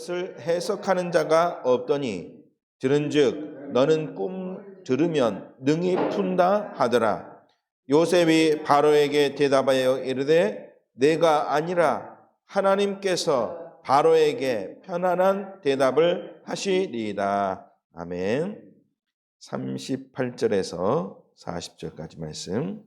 것을 해석하는 자가 없더니 들은즉 너는 꿈 들으면 능히 푼다 하더라. 요셉이 바로에게 대답하여 이르되 내가 아니라 하나님께서 바로에게 편안한 대답을 하시리이다. 아멘. 38절에서 40절까지 말씀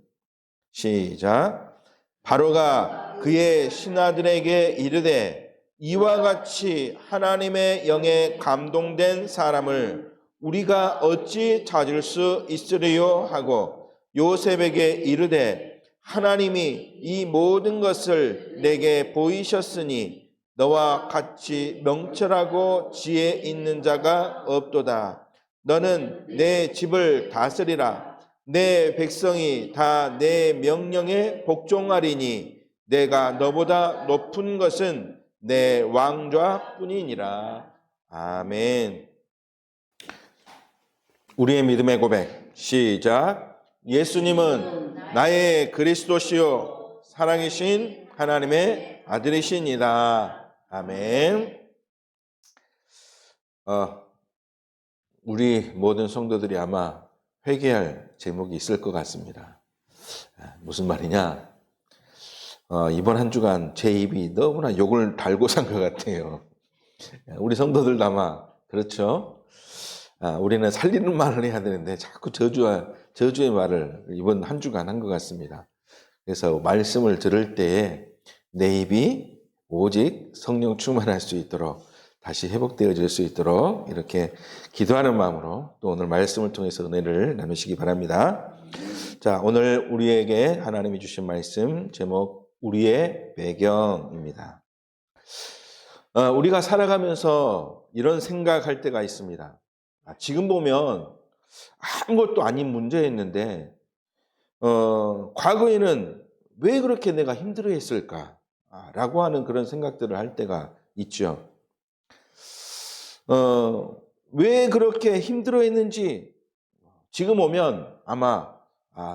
시작. 바로가 그의 신하들에게 이르되 이와 같이 하나님의 영에 감동된 사람을 우리가 어찌 찾을 수 있으리요 하고 요셉에게 이르되 하나님이 이 모든 것을 내게 보이셨으니 너와 같이 명철하고 지혜 있는 자가 없도다. 너는 내 집을 다스리라. 내 백성이 다 내 명령에 복종하리니 내가 너보다 높은 것은 내 왕좌뿐이니라. 아멘. 우리의 믿음의 고백 시작. 예수님은 나의 그리스도시요 살아계신 하나님의 아들이시니라. 아멘. 우리 모든 성도들이 아마 회개할 제목이 있을 것 같습니다. 무슨 말이냐? 이번 한 주간 제 입이 너무나 욕을 달고 산 것 같아요. 우리 성도들도 아마 그렇죠? 우리는 살리는 말을 해야 되는데 자꾸 저주의 말을 이번 한 주간 한 것 같습니다. 그래서 말씀을 들을 때에 내 입이 오직 성령 충만할 수 있도록 다시 회복되어질 수 있도록 이렇게 기도하는 마음으로 또 오늘 말씀을 통해서 은혜를 나누시기 바랍니다. 자, 오늘 우리에게 하나님이 주신 말씀 제목 우리의 배경입니다. 우리가 살아가면서 이런 생각할 때가 있습니다. 지금 보면 아무것도 아닌 문제였는데 과거에는 왜 그렇게 내가 힘들어했을까? 라고 하는 그런 생각들을 할 때가 있죠. 왜 그렇게 힘들어했는지 지금 오면 아마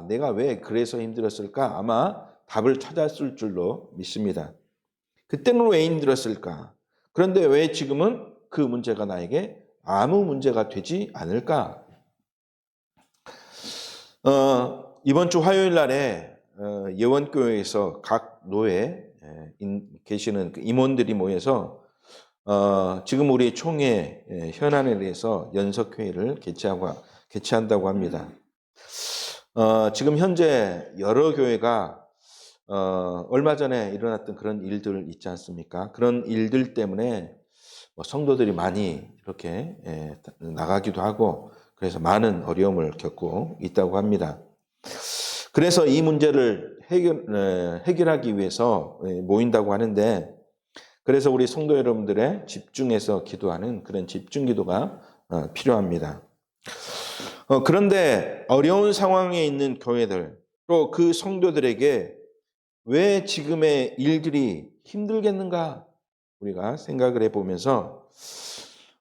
내가 왜 그래서 힘들었을까? 아마 답을 찾았을 줄로 믿습니다. 그때는 왜 힘들었을까? 그런데 왜 지금은 그 문제가 나에게 아무 문제가 되지 않을까? 이번 주 화요일 날에 예원교회에서 각 노예 계시는 임원들이 모여서 지금 우리 총회 현안에 대해서 연석회의를 개최한다고 합니다. 지금 현재 여러 교회가 얼마 전에 일어났던 그런 일들 있지 않습니까? 그런 일들 때문에 성도들이 많이 이렇게 나가기도 하고 그래서 많은 어려움을 겪고 있다고 합니다. 그래서 이 문제를 해결하기 위해서 모인다고 하는데 그래서 우리 성도 여러분들의 집중해서 기도하는 그런 집중 기도가 필요합니다. 그런데 어려운 상황에 있는 교회들 또 그 성도들에게 왜 지금의 일들이 힘들겠는가 우리가 생각을 해보면서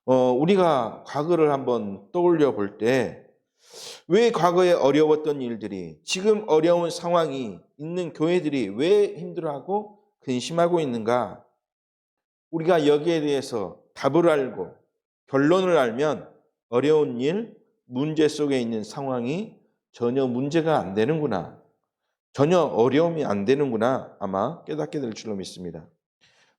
우리가 과거를 한번 떠올려 볼 때 왜 과거에 어려웠던 일들이 지금 어려운 상황이 있는 교회들이 왜 힘들어하고 근심하고 있는가? 우리가 여기에 대해서 답을 알고 결론을 알면 어려운 일, 문제 속에 있는 상황이 전혀 문제가 안 되는구나. 전혀 어려움이 안 되는구나. 아마 깨닫게 될 줄로 믿습니다.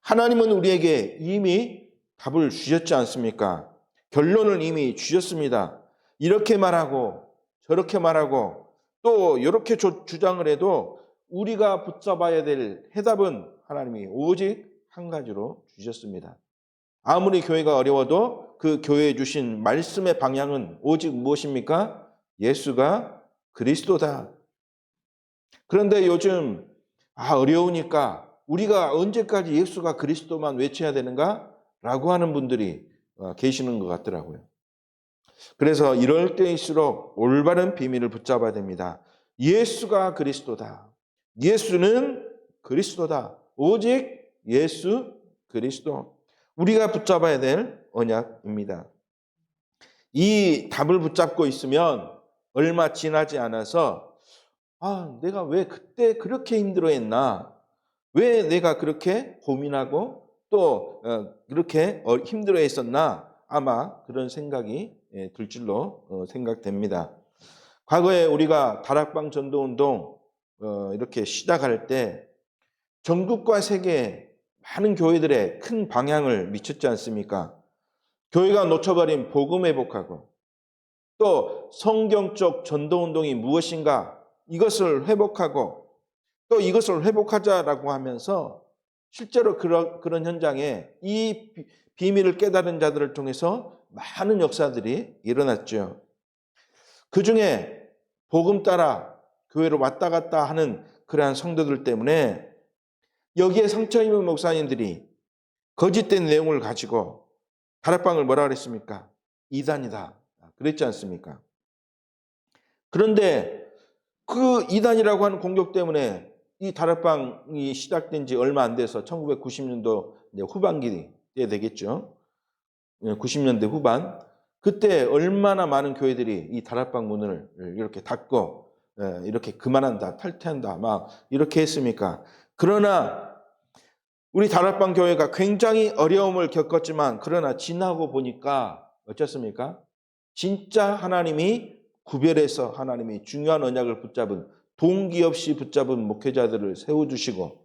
하나님은 우리에게 이미 답을 주셨지 않습니까? 결론을 이미 주셨습니다. 이렇게 말하고 저렇게 말하고 또 이렇게 주장을 해도 우리가 붙잡아야 될 해답은 하나님이 오직 한 가지로 주셨습니다. 아무리 교회가 어려워도 그 교회에 주신 말씀의 방향은 오직 무엇입니까? 예수가 그리스도다. 그런데 요즘 어려우니까 우리가 언제까지 예수가 그리스도만 외쳐야 되는가? 라고 하는 분들이 계시는 것 같더라고요. 그래서 이럴 때일수록 올바른 비밀을 붙잡아야 됩니다. 예수가 그리스도다. 예수는 그리스도다. 오직 예수 그리스도. 우리가 붙잡아야 될 언약입니다. 이 답을 붙잡고 있으면 얼마 지나지 않아서 내가 왜 그때 그렇게 힘들어했나? 왜 내가 그렇게 고민하고 또 그렇게 힘들어 했었나 아마 그런 생각이 들 줄로 생각됩니다. 과거에 우리가 다락방 전도운동 이렇게 시작할 때 전국과 세계 많은 교회들의 큰 방향을 미쳤지 않습니까? 교회가 놓쳐버린 복음 회복하고 또 성경적 전도운동이 무엇인가 이것을 회복하고 또 이것을 회복하자라고 하면서 실제로 그런 현장에 이 비밀을 깨달은 자들을 통해서 많은 역사들이 일어났죠. 그 중에 복음 따라 교회로 왔다 갔다 하는 그러한 성도들 때문에 여기에 상처 입은 목사님들이 거짓된 내용을 가지고 다락방을 뭐라 그랬습니까? 이단이다. 그랬지 않습니까? 그런데 그 이단이라고 하는 공격 때문에 이 다락방이 시작된 지 얼마 안 돼서 1990년도 후반기 때 되겠죠. 90년대 후반. 그때 얼마나 많은 교회들이 이 다락방 문을 이렇게 닫고 이렇게 그만한다, 탈퇴한다, 막 이렇게 했습니까? 그러나 우리 다락방 교회가 굉장히 어려움을 겪었지만 그러나 지나고 보니까 어떻습니까? 진짜 하나님이 구별해서 하나님이 중요한 언약을 붙잡은 동기 없이 붙잡은 목회자들을 세워주시고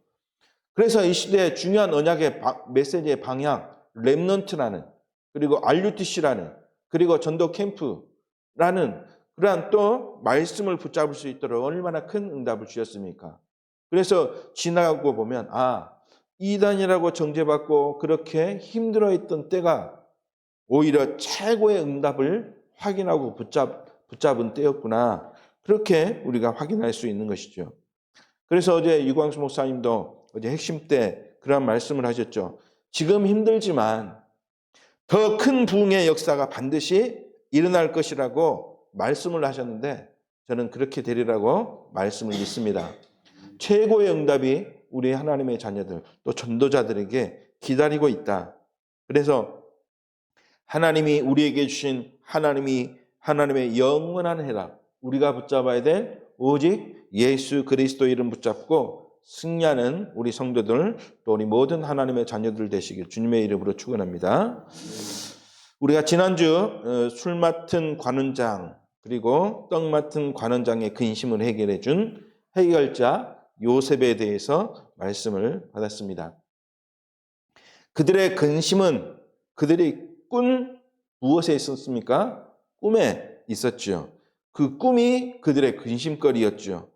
그래서 이 시대에 중요한 언약의 메시지의 방향, 렘넌트라는 그리고 RUTC라는 그리고 전도 캠프라는 그러한 또 말씀을 붙잡을 수 있도록 얼마나 큰 응답을 주셨습니까? 그래서 지나가고 보면 이단이라고 정죄받고 그렇게 힘들어했던 때가 오히려 최고의 응답을 확인하고 붙잡은 때였구나. 그렇게 우리가 확인할 수 있는 것이죠. 그래서 어제 유광수 목사님도 어제 핵심 때 그런 말씀을 하셨죠. 지금 힘들지만 더 큰 부흥의 역사가 반드시 일어날 것이라고 말씀을 하셨는데 저는 그렇게 되리라고 말씀을 믿습니다. 최고의 응답이 우리 하나님의 자녀들 또 전도자들에게 기다리고 있다. 그래서 하나님이 우리에게 주신 하나님의 영원한 해답 우리가 붙잡아야 될 오직 예수 그리스도 이름 붙잡고 승리하는 우리 성도들 또 우리 모든 하나님의 자녀들 되시길 주님의 이름으로 축원합니다. 우리가 지난주 술 맡은 관원장 그리고 떡 맡은 관원장의 근심을 해결해 준 해결자 요셉에 대해서 말씀을 받았습니다. 그들의 근심은 그들이 꾼 무엇에 있었습니까? 꿈에 있었죠. 그 꿈이 그들의 근심거리였죠.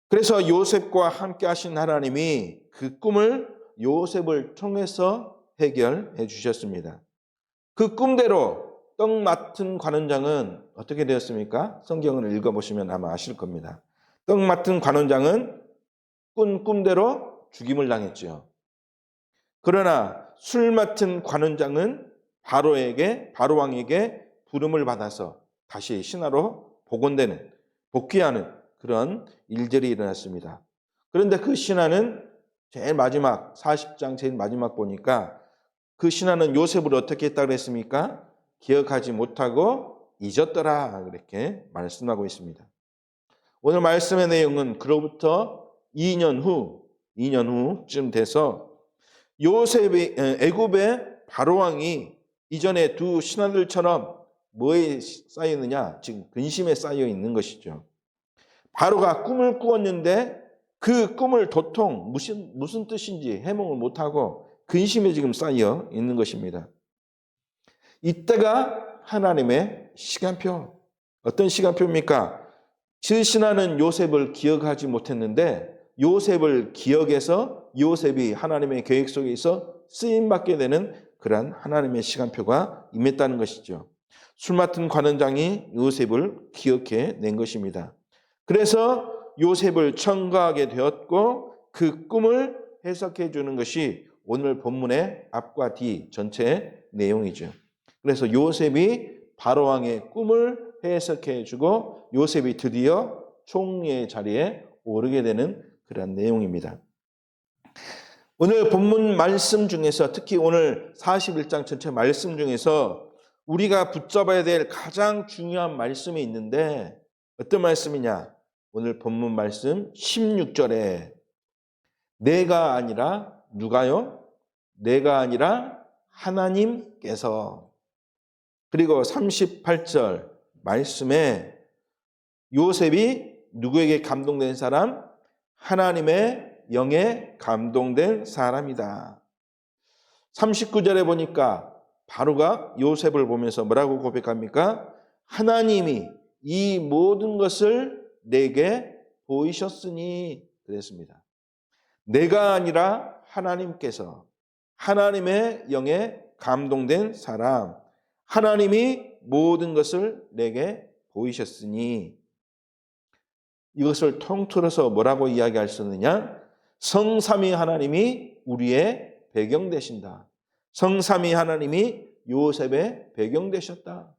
그래서 요셉과 함께 하신 하나님이 그 꿈을 요셉을 통해서 해결해 주셨습니다. 그 꿈대로 떡 맡은 관원장은 어떻게 되었습니까? 성경을 읽어보시면 아마 아실 겁니다. 떡 맡은 관원장은 꾼 꿈대로 죽임을 당했죠. 그러나 술 맡은 관원장은 바로왕에게 부름을 받아서 다시 신하로 복귀하는 그런 일들이 일어났습니다. 그런데 그 신하는 제일 마지막 40장 제일 마지막 보니까 그 신하는 요셉을 어떻게 했다고 했습니까? 기억하지 못하고 잊었더라 그렇게 말씀하고 있습니다. 오늘 말씀의 내용은 그로부터 2년 후쯤 돼서 요셉이 애굽의 바로왕이 이전에 두 신하들처럼 뭐에 쌓여 있느냐? 지금 근심에 쌓여 있는 것이죠. 바로가 꿈을 꾸었는데 그 꿈을 도통 무슨 뜻인지 해몽을 못하고 근심에 지금 쌓여 있는 것입니다. 이때가 하나님의 시간표. 어떤 시간표입니까? 그 신하는 요셉을 기억하지 못했는데 요셉을 기억해서 요셉이 하나님의 계획 속에서 쓰임받게 되는 그러한 하나님의 시간표가 임했다는 것이죠. 술 맡은 관원장이 요셉을 기억해 낸 것입니다. 그래서 요셉을 청구하게 되었고 그 꿈을 해석해 주는 것이 오늘 본문의 앞과 뒤 전체 내용이죠. 그래서 요셉이 바로왕의 꿈을 해석해 주고 요셉이 드디어 총리의 자리에 오르게 되는 그런 내용입니다. 오늘 본문 말씀 중에서 특히 오늘 41장 전체 말씀 중에서 우리가 붙잡아야 될 가장 중요한 말씀이 있는데 어떤 말씀이냐? 오늘 본문 말씀 16절에 내가 아니라 누가요? 내가 아니라 하나님께서. 그리고 38절 말씀에 요셉이 누구에게 감동된 사람? 하나님의 영에 감동된 사람이다. 39절에 보니까 바로가 요셉을 보면서 뭐라고 고백합니까? 하나님이 이 모든 것을 내게 보이셨으니 그랬습니다. 내가 아니라 하나님께서, 하나님의 영에 감동된 사람, 하나님이 모든 것을 내게 보이셨으니, 이것을 통틀어서 뭐라고 이야기할 수 있느냐? 성삼위 하나님이 우리의 배경 되신다. 성삼위 하나님이 요셉의 배경 되셨다.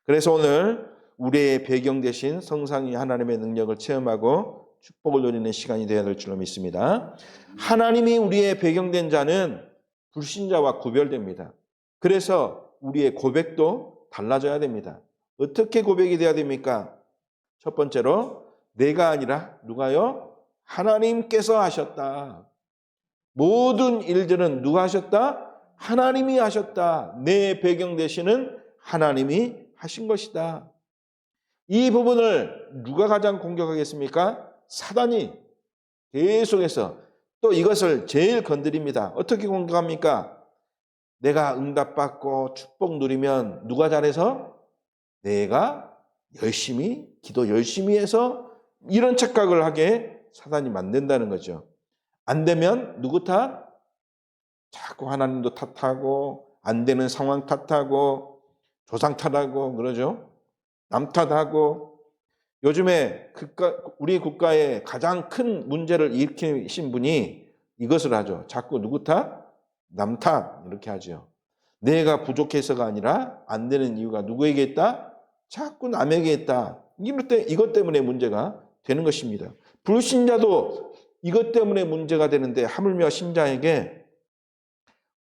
그래서 오늘 우리의 배경 되신 성삼위 하나님의 능력을 체험하고 축복을 누리는 시간이 되어야 될 줄로 믿습니다. 하나님이 우리의 배경된 자는 불신자와 구별됩니다. 그래서 우리의 고백도 달라져야 됩니다. 어떻게 고백이 되어야 됩니까? 첫 번째로 내가 아니라 누가요? 하나님께서 하셨다. 모든 일들은 누가 하셨다? 하나님이 하셨다. 내 배경 되시는 하나님이 하신 것이다. 이 부분을 누가 가장 공격하겠습니까? 사단이 계속해서 또 이것을 제일 건드립니다. 어떻게 공격합니까? 내가 응답받고 축복 누리면 누가 잘해서? 내가 열심히 기도 열심히 해서 이런 착각을 하게 사단이 만든다는 거죠. 안 되면 누구 탓? 자꾸 하나님도 탓하고 안 되는 상황 탓하고 조상 탓하고 그러죠. 남 탓하고. 요즘에 우리 국가의 가장 큰 문제를 일으키신 분이 이것을 하죠. 자꾸 누구 탓? 남 탓 이렇게 하죠. 내가 부족해서가 아니라 안 되는 이유가 누구에게 있다? 자꾸 남에게 있다. 이것 때문에 문제가 되는 것입니다. 불신자도 이것 때문에 문제가 되는데 하물며 신자에게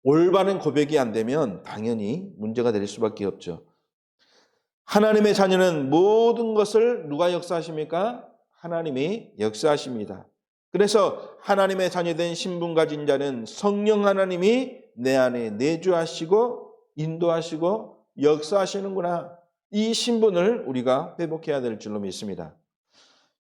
올바른 고백이 안 되면 당연히 문제가 될 수밖에 없죠. 하나님의 자녀는 모든 것을 누가 역사하십니까? 하나님이 역사하십니다. 그래서 하나님의 자녀된 신분 가진 자는 성령 하나님이 내 안에 내주하시고 인도하시고 역사하시는구나. 이 신분을 우리가 회복해야 될 줄로 믿습니다.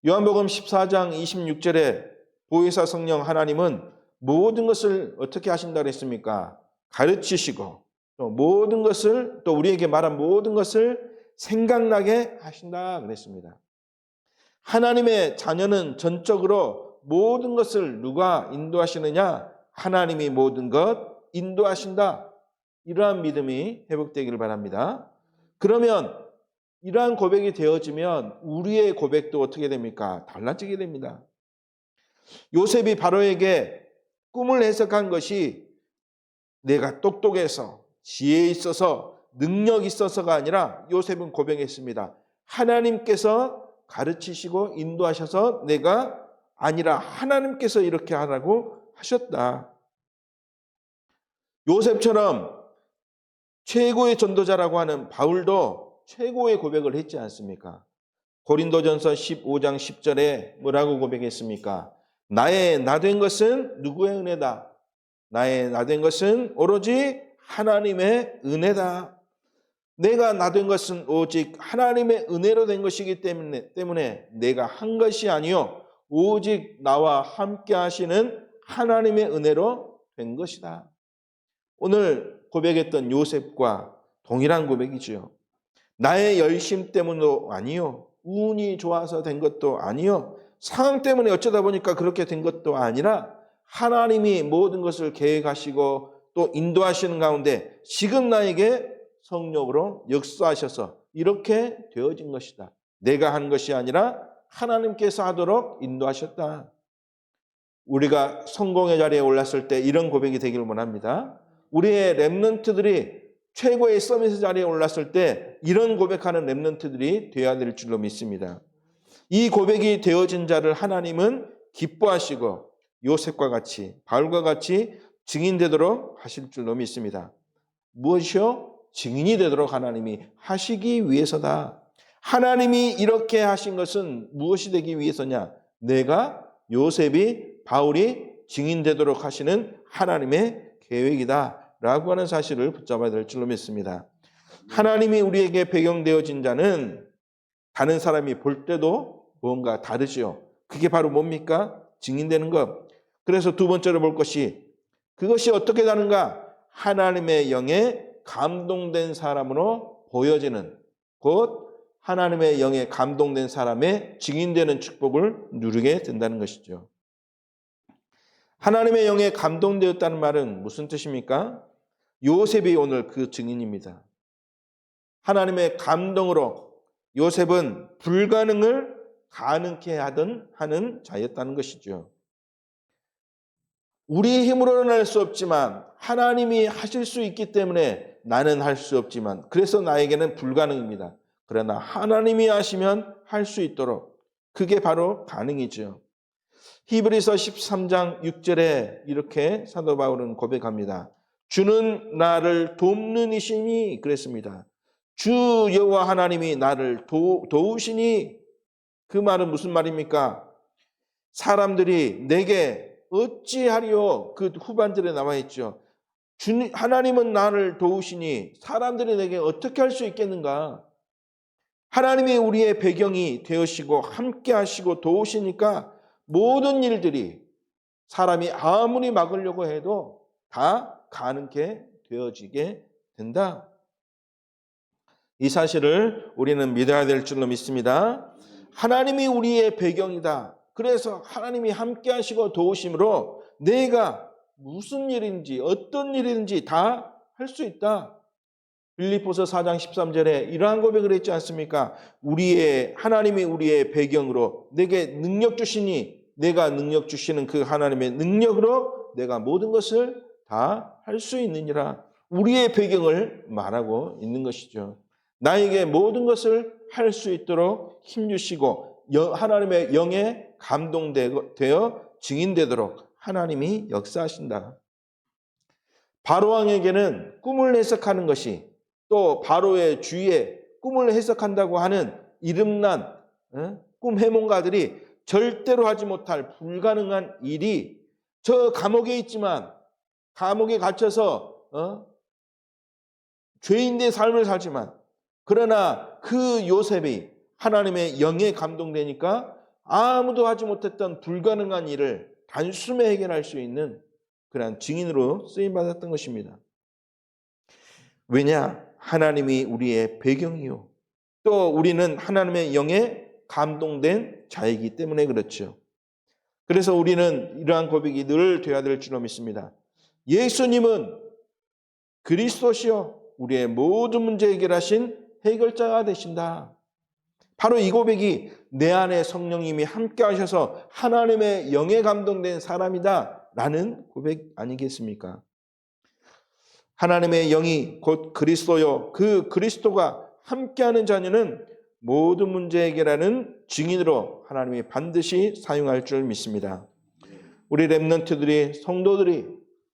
요한복음 14장 26절에 보혜사 성령 하나님은 모든 것을 어떻게 하신다고 했습니까? 가르치시고 또 모든 것을 또 우리에게 말한 모든 것을 생각나게 하신다 그랬습니다. 하나님의 자녀는 전적으로 모든 것을 누가 인도하시느냐? 하나님이 모든 것 인도하신다. 이러한 믿음이 회복되기를 바랍니다. 그러면 이러한 고백이 되어지면 우리의 고백도 어떻게 됩니까? 달라지게 됩니다. 요셉이 바로에게 꿈을 해석한 것이 내가 똑똑해서 지혜 있어서 능력 있어서가 아니라 요셉은 고백했습니다. 하나님께서 가르치시고 인도하셔서 내가 아니라 하나님께서 이렇게 하라고 하셨다. 요셉처럼 최고의 전도자라고 하는 바울도 최고의 고백을 했지 않습니까? 고린도전서 15장 10절에 뭐라고 고백했습니까? 나의 나된 것은 누구의 은혜다? 나의 나된 것은 오로지 하나님의 은혜다. 내가 나된 것은 오직 하나님의 은혜로 된 것이기 때문에 내가 한 것이 아니요 오직 나와 함께 하시는 하나님의 은혜로 된 것이다. 오늘 고백했던 요셉과 동일한 고백이지요. 나의 열심 때문도 아니요 운이 좋아서 된 것도 아니요 상황 때문에 어쩌다 보니까 그렇게 된 것도 아니라 하나님이 모든 것을 계획하시고 또 인도하시는 가운데 지금 나에게 성령으로 역사하셔서 이렇게 되어진 것이다. 내가 한 것이 아니라 하나님께서 하도록 인도하셨다. 우리가 성공의 자리에 올랐을 때 이런 고백이 되기를 원합니다. 우리의 렘넌트들이 최고의 서밋 자리에 올랐을 때 이런 고백하는 렘넌트들이 되어야 될 줄로 믿습니다. 이 고백이 되어진 자를 하나님은 기뻐하시고 요셉과 같이 바울과 같이 증인되도록 하실 줄로 믿습니다. 무엇이요? 증인이 되도록 하나님이 하시기 위해서다. 하나님이 이렇게 하신 것은 무엇이 되기 위해서냐? 내가 요셉이 바울이 증인되도록 하시는 하나님의 계획이다라고 하는 사실을 붙잡아야 될 줄로 믿습니다. 하나님이 우리에게 배경되어진 자는 다른 사람이 볼 때도 뭔가 다르죠. 그게 바로 뭡니까? 증인되는 것. 그래서 두 번째로 볼 것이 그것이 어떻게 다른가? 하나님의 영에 감동된 사람으로 보여지는 곧 하나님의 영에 감동된 사람의 증인되는 축복을 누리게 된다는 것이죠. 하나님의 영에 감동되었다는 말은 무슨 뜻입니까? 요셉이 오늘 그 증인입니다. 하나님의 감동으로 요셉은 불가능을 가능케 하는 자였다는 것이죠. 우리 힘으로는 할 수 없지만 하나님이 하실 수 있기 때문에 나는 할 수 없지만 그래서 나에게는 불가능입니다. 그러나 하나님이 하시면 할 수 있도록 그게 바로 가능이죠. 히브리서 13장 6절에 이렇게 사도 바울은 고백합니다. 주는 나를 돕는 이심이 그랬습니다. 주 여호와 하나님이 나를 도우시니 그 말은 무슨 말입니까? 사람들이 내게 어찌하리요? 그 후반절에 나와 있죠. 하나님은 나를 도우시니 사람들이 내게 어떻게 할 수 있겠는가? 하나님이 우리의 배경이 되으시고 함께 하시고 도우시니까 모든 일들이 사람이 아무리 막으려고 해도 다 가능케 되어지게 된다. 이 사실을 우리는 믿어야 될 줄로 믿습니다. 하나님이 우리의 배경이다. 그래서 하나님이 함께 하시고 도우심으로 내가 무슨 일인지 어떤 일인지 다 할 수 있다. 빌립보서 4장 13절에 이러한 고백을 했지 않습니까? 하나님이 우리의 배경으로 내게 능력 주시니 내가 능력 주시는 그 하나님의 능력으로 내가 모든 것을 다 할 수 있느니라. 우리의 배경을 말하고 있는 것이죠. 나에게 모든 것을 할 수 있도록 힘주시고 하나님의 영에 감동되어 증인되도록 하나님이 역사하신다. 바로왕에게는 꿈을 해석하는 것이 또 바로의 주위에 꿈을 해석한다고 하는 이름난 꿈 해몽가들이 절대로 하지 못할 불가능한 일이 저 감옥에 있지만 감옥에 갇혀서 죄인된 삶을 살지만 그러나 그 요셉이 하나님의 영에 감동되니까 아무도 하지 못했던 불가능한 일을 단숨에 해결할 수 있는 그러한 증인으로 쓰임받았던 것입니다. 왜냐? 하나님이 우리의 배경이요. 또 우리는 하나님의 영에 감동된 자이기 때문에 그렇죠. 그래서 우리는 이러한 고백이 늘 되어야 될 줄로 믿습니다. 예수님은 그리스도시요 우리의 모든 문제 해결하신 해결자가 되신다. 바로 이 고백이 내 안에 성령님이 함께 하셔서 하나님의 영에 감동된 사람이다 라는 고백 아니겠습니까? 하나님의 영이 곧 그리스도요 그 그리스도가 함께하는 자녀는 모든 문제 해결하는 증인으로 하나님이 반드시 사용할 줄 믿습니다. 우리 렘넌트들이 성도들이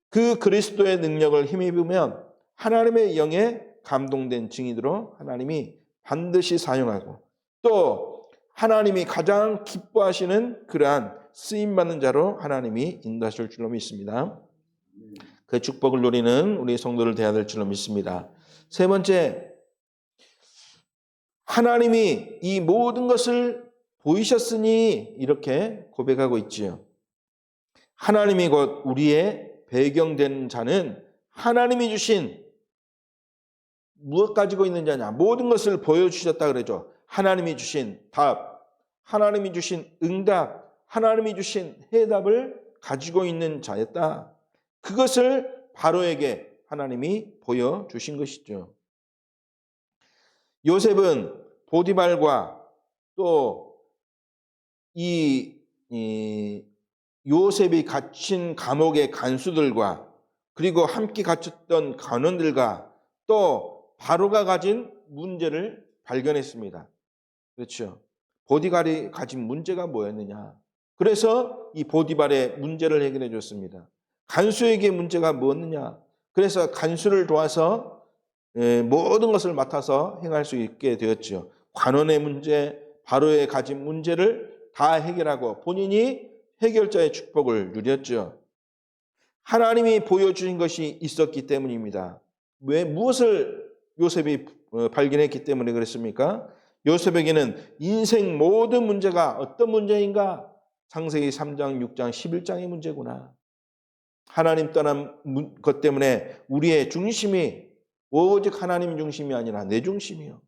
그 그리스도의 능력을 힘입으면 하나님의 영에 감동된 증인으로 하나님이 반드시 사용하고 또 하나님이 가장 기뻐하시는 그러한 쓰임받는 자로 하나님이 인도하실 줄로 믿습니다. 그 축복을 누리는 우리 성도를 되어야 될 줄로 믿습니다. 세 번째, 하나님이 이 모든 것을 보이셨으니 이렇게 고백하고 있지요. 하나님이 곧 우리의 배경된 자는 하나님이 주신 무엇 가지고 있는 자냐? 모든 것을 보여주셨다 그러죠. 하나님이 주신 답, 하나님이 주신 응답, 하나님이 주신 해답을 가지고 있는 자였다. 그것을 바로에게 하나님이 보여주신 것이죠. 요셉은 보디발과 또 이 요셉이 갇힌 감옥의 간수들과 그리고 함께 갇혔던 간원들과 또 바로가 가진 문제를 발견했습니다. 그렇죠. 보디발이 가진 문제가 뭐였느냐. 그래서 이 보디발의 문제를 해결해 줬습니다. 간수에게 문제가 뭐였느냐. 그래서 간수를 도와서 모든 것을 맡아서 행할 수 있게 되었죠. 관원의 문제, 바로의 가진 문제를 다 해결하고 본인이 해결자의 축복을 누렸죠. 하나님이 보여주신 것이 있었기 때문입니다. 왜 무엇을 요셉이 발견했기 때문에 그랬습니까? 요셉에게는 인생 모든 문제가 어떤 문제인가? 창세기 3장, 6장, 11장의 문제구나. 하나님 떠난 것 때문에 우리의 중심이 오직 하나님 중심이 아니라 내 중심이요.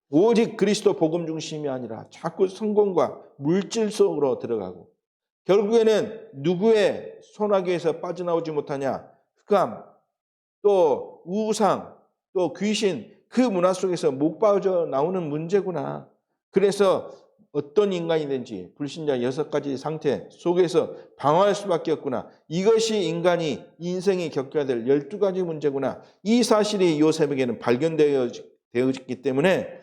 오직 그리스도 복음 중심이 아니라 자꾸 성공과 물질 속으로 들어가고 결국에는 누구의 손아귀에서 빠져나오지 못하냐? 흑암, 또 우상, 또 귀신, 그 문화 속에서 못 빠져나오는 문제구나. 그래서 어떤 인간이든지 불신자 6가지 상태 속에서 방황할 수밖에 없구나. 이것이 인간이 인생이 겪어야 될 12가지 문제구나. 이 사실이 요셉에게는 발견되어졌기 때문에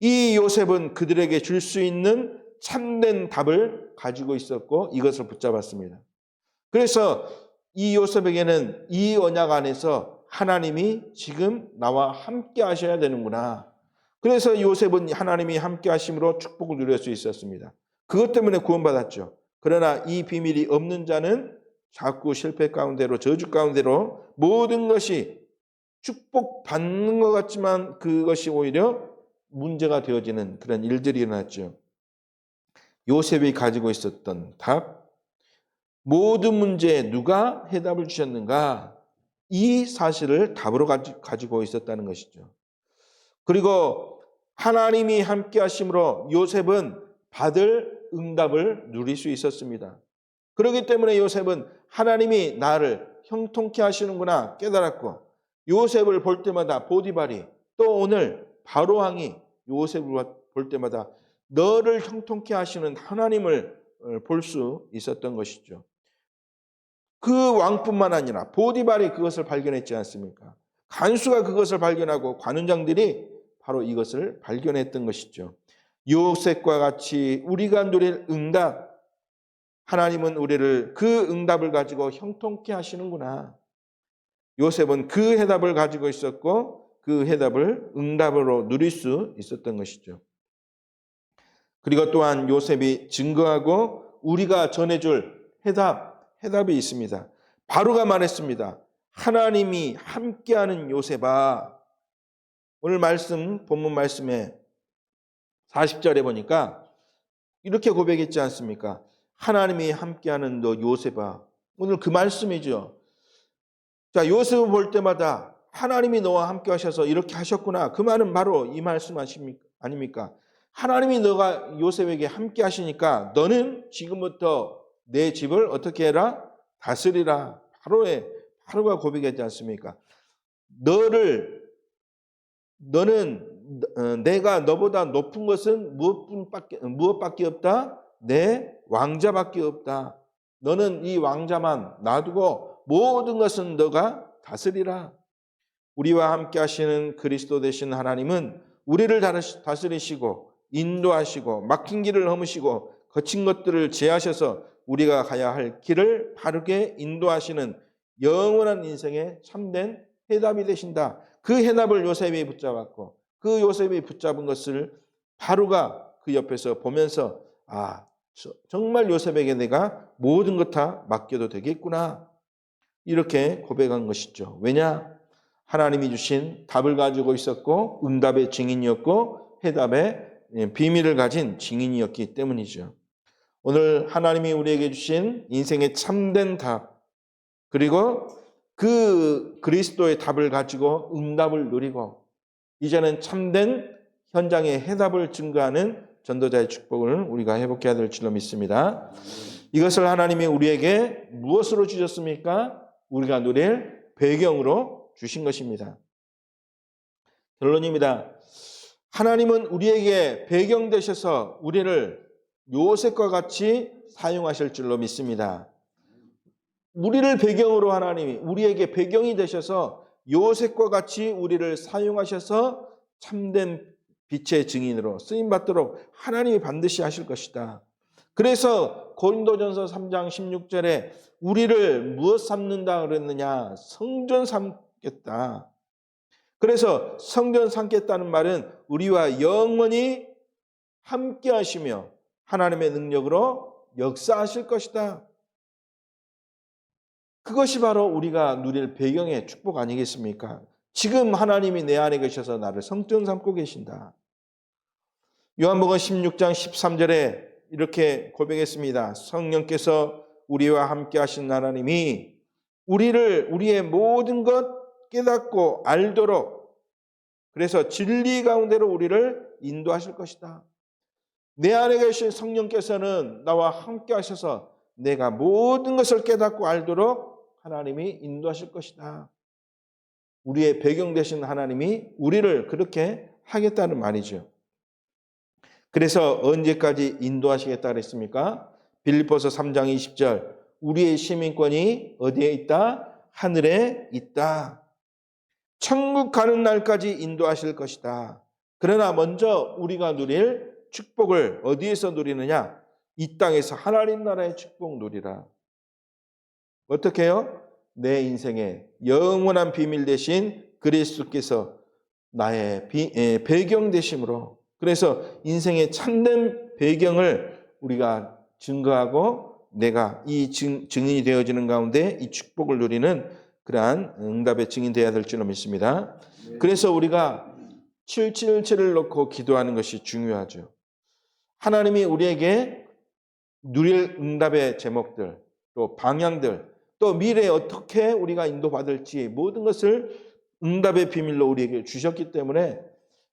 이 요셉은 그들에게 줄 수 있는 참된 답을 가지고 있었고 이것을 붙잡았습니다. 그래서 이 요셉에게는 이 언약 안에서 하나님이 지금 나와 함께 하셔야 되는구나. 그래서 요셉은 하나님이 함께 하심으로 축복을 누릴 수 있었습니다. 그것 때문에 구원받았죠. 그러나 이 비밀이 없는 자는 자꾸 실패 가운데로 저주 가운데로 모든 것이 축복받는 것 같지만 그것이 오히려 문제가 되어지는 그런 일들이 일어났죠. 요셉이 가지고 있었던 답, 모든 문제에 누가 해답을 주셨는가? 이 사실을 답으로 가지고 있었다는 것이죠. 그리고 하나님이 함께 하심으로 요셉은 받을 응답을 누릴 수 있었습니다. 그렇기 때문에 요셉은 하나님이 나를 형통케 하시는구나 깨달았고 요셉을 볼 때마다 보디발이 또 오늘 바로왕이 요셉을 볼 때마다 너를 형통케 하시는 하나님을 볼 수 있었던 것이죠. 그 왕뿐만 아니라 보디발이 그것을 발견했지 않습니까? 간수가 그것을 발견하고 관원장들이 바로 이것을 발견했던 것이죠. 요셉과 같이 우리가 누릴 응답, 하나님은 우리를 그 응답을 가지고 형통케 하시는구나. 요셉은 그 해답을 가지고 있었고 그 해답을 응답으로 누릴 수 있었던 것이죠. 그리고 또한 요셉이 증거하고 우리가 전해줄 해답이 있습니다. 바로가 말했습니다. 하나님이 함께하는 요셉아. 오늘 본문 말씀에 40절에 보니까 이렇게 고백했지 않습니까? 하나님이 함께하는 너 요셉아. 오늘 그 말씀이죠. 자, 요셉을 볼 때마다 하나님이 너와 함께 하셔서 이렇게 하셨구나. 그 말은 바로 이 말씀 아닙니까? 하나님이 너가 요셉에게 함께 하시니까 너는 지금부터 내 집을 어떻게 해라? 다스리라. 바로가 고백했지 않습니까? 너는 내가 너보다 높은 것은 무엇밖에 없다? 내 왕자밖에 없다. 너는 이 왕자만 놔두고 모든 것은 너가 다스리라. 우리와 함께 하시는 그리스도 되신 하나님은 우리를 다스리시고 인도하시고 막힌 길을 허무시고 거친 것들을 제하셔서 우리가 가야 할 길을 바르게 인도하시는 영원한 인생의 참된 해답이 되신다. 그 해답을 요셉이 붙잡았고 그 요셉이 붙잡은 것을 바로가 그 옆에서 보면서 정말 요셉에게 내가 모든 것 다 맡겨도 되겠구나. 이렇게 고백한 것이죠. 왜냐? 하나님이 주신 답을 가지고 있었고 응답의 증인이었고 해답의 비밀을 가진 증인이었기 때문이죠. 오늘 하나님이 우리에게 주신 인생의 참된 답 그리고 그 그리스도의 답을 가지고 응답을 누리고 이제는 참된 현장의 해답을 증거하는 전도자의 축복을 우리가 회복해야 될 줄로 믿습니다. 이것을 하나님이 우리에게 무엇으로 주셨습니까? 우리가 누릴 배경으로 주신 것입니다. 결론입니다. 하나님은 우리에게 배경 되셔서 우리를 요셉과 같이 사용하실 줄로 믿습니다. 우리를 배경으로 하나님이 우리에게 배경이 되셔서 요셉과 같이 우리를 사용하셔서 참된 빛의 증인으로 쓰임받도록 하나님이 반드시 하실 것이다. 그래서 고린도전서 3장 16절에 우리를 무엇 삼는다 그랬느냐? 성전 삼겠다. 그래서 성전 삼겠다는 말은 우리와 영원히 함께 하시며 하나님의 능력으로 역사하실 것이다. 그것이 바로 우리가 누릴 배경의 축복 아니겠습니까? 지금 하나님이 내 안에 계셔서 나를 성전 삼고 계신다. 요한복음 16장 13절에 이렇게 고백했습니다. 성령께서 우리와 함께 하신 하나님이 우리의 모든 것 깨닫고 알도록, 그래서 진리 가운데로 우리를 인도하실 것이다. 내 안에 계신 성령께서는 나와 함께 하셔서 내가 모든 것을 깨닫고 알도록 하나님이 인도하실 것이다. 우리의 배경 되신 하나님이 우리를 그렇게 하겠다는 말이죠. 그래서 언제까지 인도하시겠다 그랬습니까? 빌립보서 3장 20절, 우리의 시민권이 어디에 있다? 하늘에 있다. 천국 가는 날까지 인도하실 것이다. 그러나 먼저 우리가 누릴 축복을 어디에서 누리느냐? 이 땅에서 하나님 나라의 축복 누리라. 어떻게 해요? 내 인생의 영원한 비밀 되신 그리스도께서 나의 배경 되심으로, 그래서 인생의 참된 배경을 우리가 증거하고 내가 이 증인이 되어지는 가운데 이 축복을 누리는 그러한 응답의 증인 되어야 될 줄로 믿습니다. 그래서 우리가 777을 놓고 기도하는 것이 중요하죠. 하나님이 우리에게 누릴 응답의 제목들, 또 방향들, 또 미래에 어떻게 우리가 인도받을지 모든 것을 응답의 비밀로 우리에게 주셨기 때문에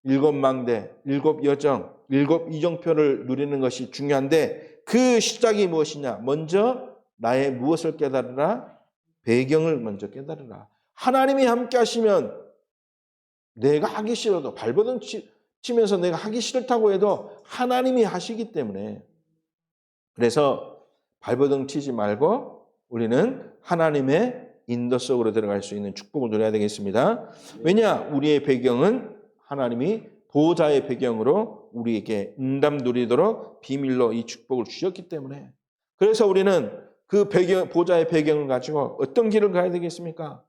7망대, 7여정, 7이정표를 누리는 것이 중요한데 그 시작이 무엇이냐? 먼저 나의 무엇을 깨달으라? 배경을 먼저 깨달으라. 하나님이 함께 하시면 내가 하기 싫어도 발버둥 치면서 내가 하기 싫다고 해도 하나님이 하시기 때문에, 그래서 발버둥 치지 말고 우리는 하나님의 인도 속으로 들어갈 수 있는 축복을 누려야 되겠습니다. 왜냐? 우리의 배경은 하나님이 보호자의 배경으로 우리에게 응답 누리도록 비밀로 이 축복을 주셨기 때문에, 그래서 우리는 그 보호자의 배경을 가지고 어떤 길을 가야 되겠습니까?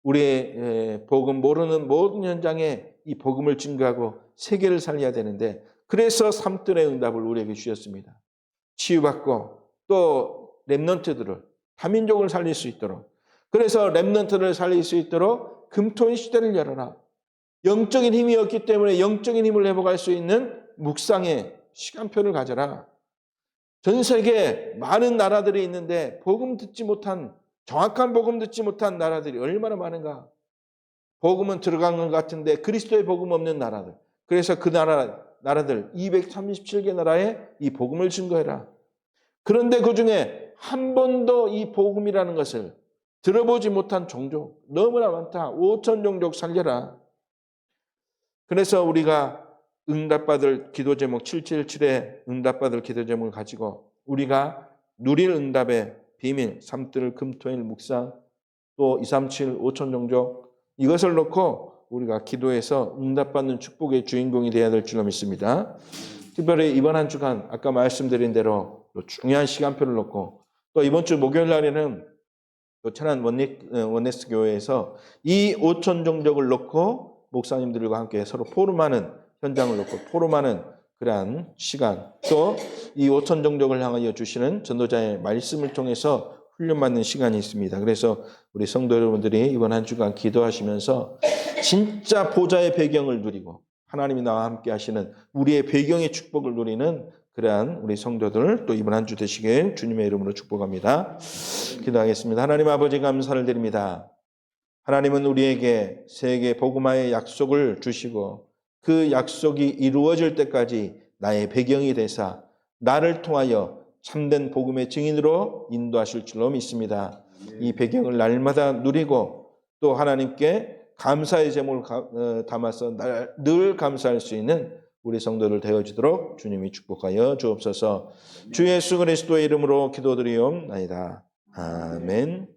우리의 복음 모르는 모든 현장에 이 복음을 증거하고 세계를 살려야 되는데, 그래서 삼들의 응답을 우리에게 주셨습니다. 치유받고 또 렘넌트들을, 다민족을 살릴 수 있도록, 그래서 렘넌트를 살릴 수 있도록 금토인 시대를 열어라. 영적인 힘이 없기 때문에 영적인 힘을 회복할 수 있는 묵상의 시간표를 가져라. 전 세계에 많은 나라들이 있는데 복음 듣지 못한, 정확한 복음 듣지 못한 나라들이 얼마나 많은가. 복음은 들어간 것 같은데 그리스도의 복음 없는 나라들. 그래서 그 나라들 237개 나라에 이 복음을 증거해라. 그런데 그중에 한 번도 이 복음이라는 것을 들어보지 못한 종족 너무나 많다. 5천 종족 살려라. 그래서 우리가 응답받을 기도 제목 777의 응답받을 기도 제목을 가지고 우리가 누릴 응답의 비밀, 삼들 금토일 묵상, 또 237 5천 종족, 이것을 놓고 우리가 기도해서 응답받는 축복의 주인공이 되어야 될 줄로 믿습니다. 특별히 이번 한 주간 아까 말씀드린 대로 중요한 시간표를 놓고, 또 이번 주 목요일 날에는 또 천안 원네스 교회에서 이 5천 종족을 놓고 목사님들과 함께 서로 포럼하는 현장을 놓고 포럼하는 그러한 시간, 또 이 5천 종족을 향하여 주시는 전도자의 말씀을 통해서 훈련받는 시간이 있습니다. 그래서 우리 성도 여러분들이 이번 한 주간 기도하시면서 진짜 보좌의 배경을 누리고 하나님이 나와 함께 하시는 우리의 배경의 축복을 누리는 그러한 우리 성도들 또 이번 한 주 되시길 주님의 이름으로 축복합니다. 기도하겠습니다. 하나님 아버지 감사를 드립니다. 하나님은 우리에게 세계 복음화의 약속을 주시고 그 약속이 이루어질 때까지 나의 배경이 되사 나를 통하여 참된 복음의 증인으로 인도하실 줄로 믿습니다. 이 배경을 날마다 누리고 또 하나님께 감사의 제목을 담아서 늘 감사할 수 있는 우리 성도들 되어지도록 주님이 축복하여 주옵소서. 주 예수 그리스도의 이름으로 기도드리옵나이다. 아멘.